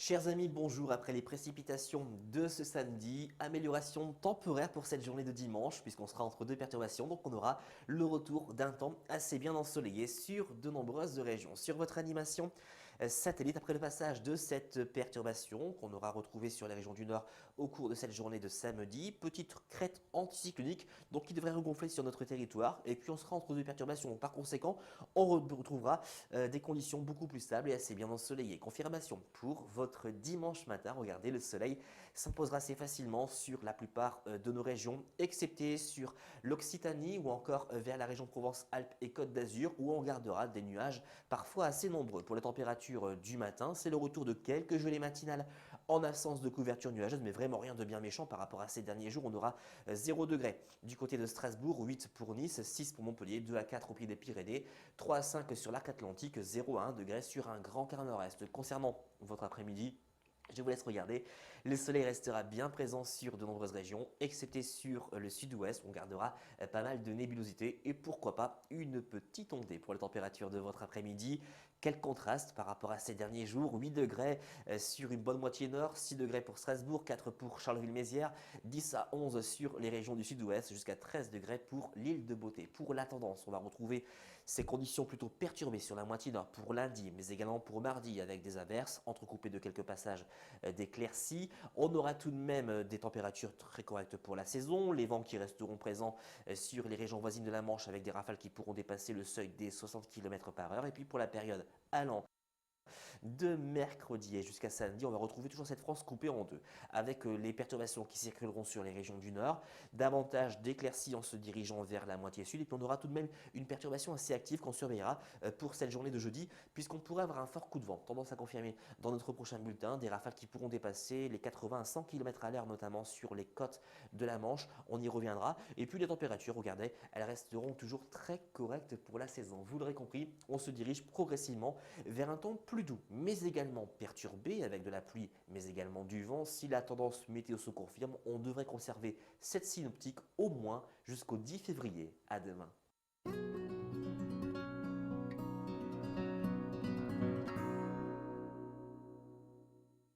Chers amis, bonjour. Après les précipitations de ce samedi, amélioration temporaire pour cette journée de dimanche, puisqu'on sera entre deux perturbations, donc on aura le retour d'un temps assez bien ensoleillé sur de nombreuses régions. Sur votre animation satellite, après le passage de cette perturbation qu'on aura retrouvée sur les régions du Nord au cours de cette journée de samedi, petite crête anticyclonique, donc qui devrait regonfler sur notre territoire, et puis on sera entre deux perturbations. Donc par conséquent, on retrouvera des conditions beaucoup plus stables et assez bien ensoleillées. Confirmation pour votre dimanche matin, regardez, le soleil s'imposera assez facilement sur la plupart de nos régions, excepté sur l'Occitanie ou encore vers la région Provence-Alpes et Côte d'Azur, où on gardera des nuages parfois assez nombreux. Pour les températures du matin, c'est le retour de quelques gelées matinales en absence de couverture nuageuse, mais vraiment rien de bien méchant par rapport à ces derniers jours. On aura 0 degré du côté de Strasbourg, 8 pour Nice, 6 pour Montpellier, 2 à 4 au pied des Pyrénées, 3 à 5 sur l'arc atlantique, 0 à 1 degré sur un grand quart nord-est. Concernant votre après-midi, je vous laisse regarder. Le soleil restera bien présent sur de nombreuses régions, excepté sur le sud-ouest. On gardera pas mal de nébulosité et pourquoi pas une petite ondée pour les températures de votre après-midi. Quel contraste par rapport à ces derniers jours. 8 degrés sur une bonne moitié nord, 6 degrés pour Strasbourg, 4 pour Charleville-Mézières, 10 à 11 sur les régions du sud-ouest, jusqu'à 13 degrés pour l'île de Beauté. Pour la tendance, on va retrouver ces conditions plutôt perturbées sur la moitié nord pour lundi, mais également pour mardi avec des averses entrecoupées de quelques passages d'éclaircies. On aura tout de même des températures très correctes pour la saison, les vents qui resteront présents sur les régions voisines de la Manche avec des rafales qui pourront dépasser le seuil des 60 km par heure. Et puis pour la période allant de mercredi et jusqu'à samedi, on va retrouver toujours cette France coupée en deux, avec les perturbations qui circuleront sur les régions du nord, davantage d'éclaircies en se dirigeant vers la moitié sud, et puis on aura tout de même une perturbation assez active qu'on surveillera pour cette journée de jeudi, puisqu'on pourrait avoir un fort coup de vent, tendance à confirmer dans notre prochain bulletin, des rafales qui pourront dépasser les 80 à 100 km à l'heure, notamment sur les côtes de la Manche, on y reviendra, et puis les températures, regardez, elles resteront toujours très correctes pour la saison. Vous l'aurez compris, on se dirige progressivement vers un temps plus doux, mais également perturbé avec de la pluie, mais également du vent. Si la tendance météo se confirme, on devrait conserver cette synoptique au moins jusqu'au 10 février. À demain.